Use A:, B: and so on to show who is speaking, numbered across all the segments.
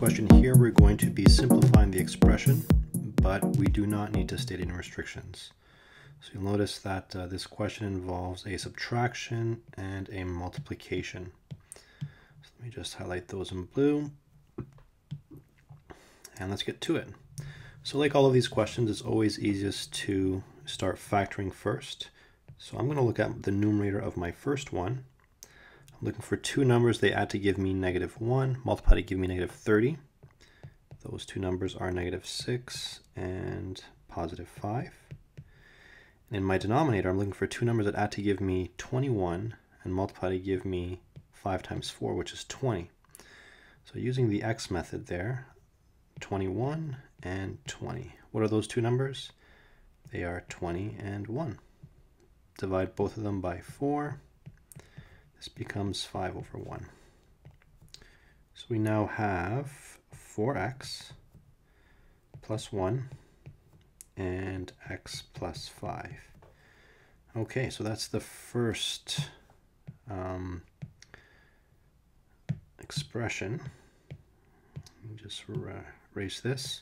A: question here, we're going to be simplifying the expression, but we do not need to state any restrictions. So you'll notice that this question involves a subtraction and a multiplication. So let me just highlight those in blue. And let's get to it. So like all of these questions, it's always easiest to start factoring first. So I'm going to look at the numerator of my first one. I'm looking for two numbers. They add to give me -1, multiply to give me -30. Those two numbers are -6 and +5. And in my denominator, I'm looking for two numbers that add to give me 21 and multiply to give me 5 times 4, which is 20. So using the x method there, 21 and 20. What are those two numbers? They are 20 and 1. Divide both of them by 4. This becomes 5/1. So we now have 4x plus 1 and x plus 5. Okay, so that's the first expression. Let me just erase this.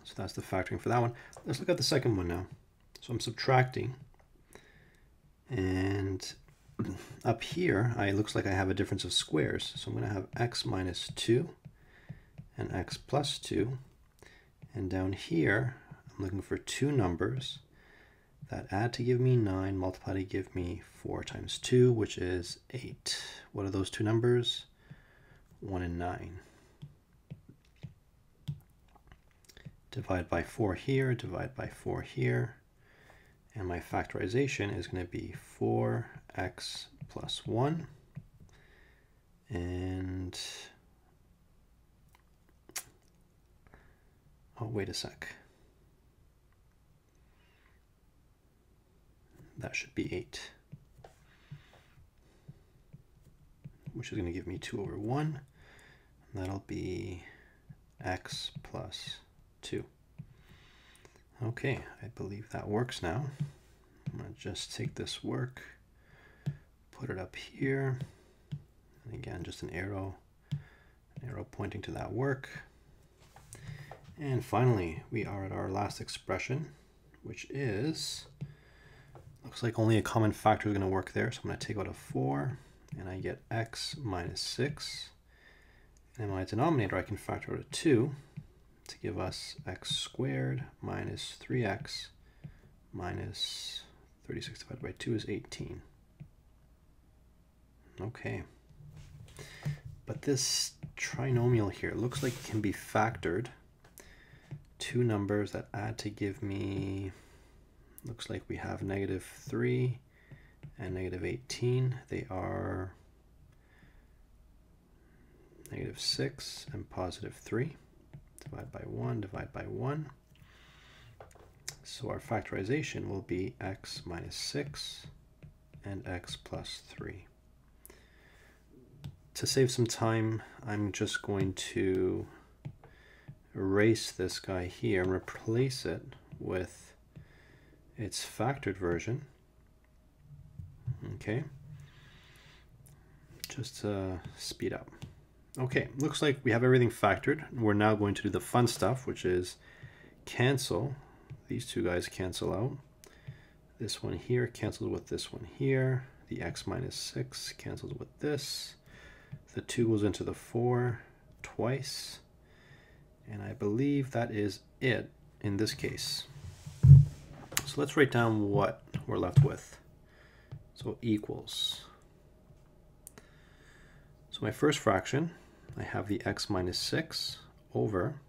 A: So that's the factoring for that one. Let's look at the second one now. So I'm subtracting, and up here, it looks like I have a difference of squares. So I'm going to have x minus 2 and x plus 2. And down here, I'm looking for two numbers that add to give me 9, multiply to give me 4 times 2, which is 8. What are those two numbers? 1 and 9. Divide by 4 here, divide by 4 here. And my factorization is going to be 4x plus 1. And, oh, wait a sec. That should be 8. Which is going to give me 2/1. And that'll be x plus 2. Okay, I believe that works now. I'm going to just take this work, put it up here, and again, just an arrow pointing to that work. And finally, we are at our last expression, which is, looks like only a common factor is going to work there. So I'm going to take out a 4, and I get x minus 6. And in my denominator, I can factor out a 2. To give us x squared minus 3x minus 36 divided by 2 is 18. Okay. But this trinomial here looks like it can be factored. Two numbers that add to give me, looks like we have -3 and -18. They are -6 and +3. Divide by 1, divide by 1. So our factorization will be x minus 6 and x plus 3. To save some time, I'm just going to erase this guy here and replace it with its factored version. Okay, just to speed up. Okay, looks like we have everything factored. We're now going to do the fun stuff, which is cancel. These two guys cancel out. This one here cancels with this one here. The x minus 6 cancels with this. The 2 goes into the 4 twice. And I believe that is it in this case. So let's write down what we're left with. So equals. So my first fraction, I have the x minus 6 over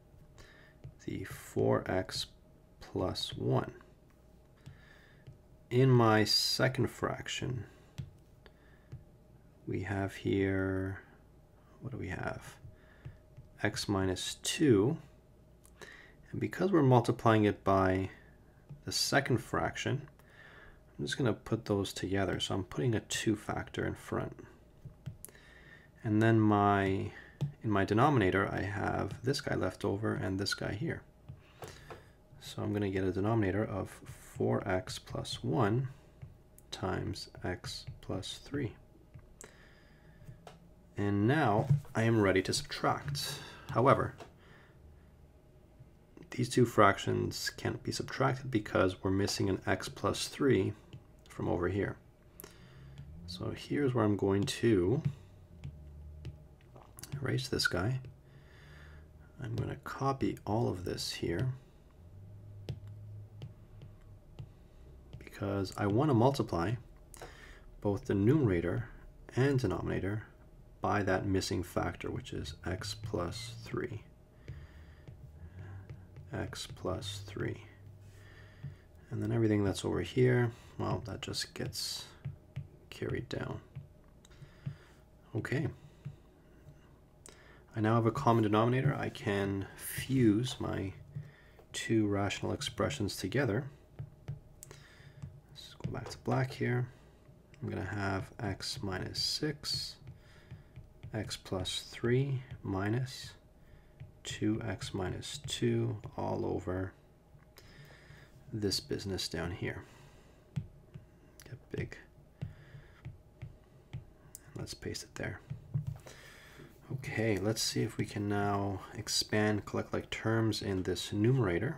A: the 4x plus 1. In my second fraction, we have here, what do we have? X minus 2. And because we're multiplying it by the second fraction, I'm just going to put those together. So I'm putting a 2 factor in front. And then in my denominator, I have this guy left over and this guy here. So I'm going to get a denominator of 4x plus 1 times x plus 3. And now I am ready to subtract. However, these two fractions can't be subtracted because we're missing an x plus 3 from over here. So here's where I'm going to erase this guy. I'm going to copy all of this here because I want to multiply both the numerator and denominator by that missing factor, which is x plus 3. X plus 3. And then everything that's over here, well, that just gets carried down. Okay. I now have a common denominator. I can fuse my two rational expressions together. Let's go back to black here. I'm going to have x minus 6, x plus 3 minus 2x minus 2 all over this business down here. Get big. Let's paste it there. Okay, let's see if we can now expand collect like terms in this numerator.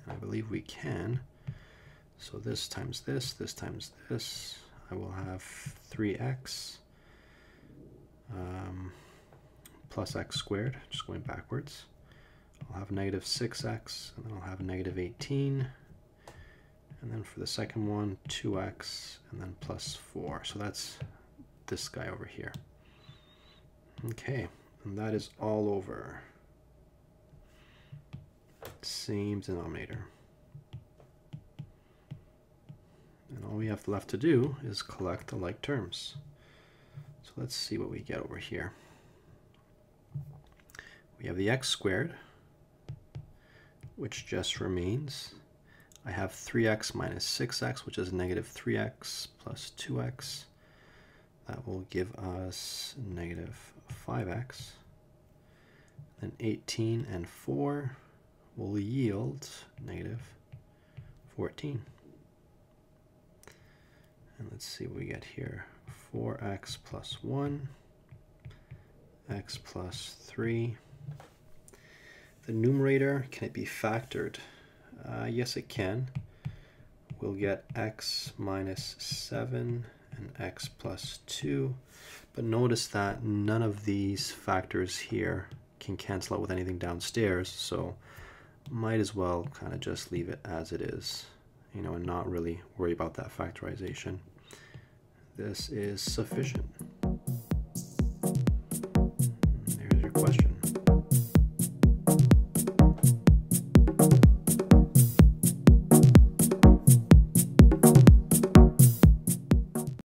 A: I believe we can. So this times this times this. I will have 3x plus x squared, just going backwards. I'll have negative 6x, and then I'll have negative 18. And then for the second one, 2x, and then plus 4. So that's this guy over here. Okay, and that is all over. Same denominator. And all we have left to do is collect the like terms. So let's see what we get over here. We have the x squared, which just remains. I have 3x minus 6x, which is negative 3x plus 2x. That will give us negative 5x. Then 18 and 4 will yield negative 14. And let's see what we get here. 4x plus 1, x plus 3. The numerator, can it be factored? Yes, it can. We'll get x minus 7 and x plus 2. But notice that none of these factors here can cancel out with anything downstairs, so might as well kind of just leave it as it is, you know, and not really worry about that factorization. This is sufficient. There's your question.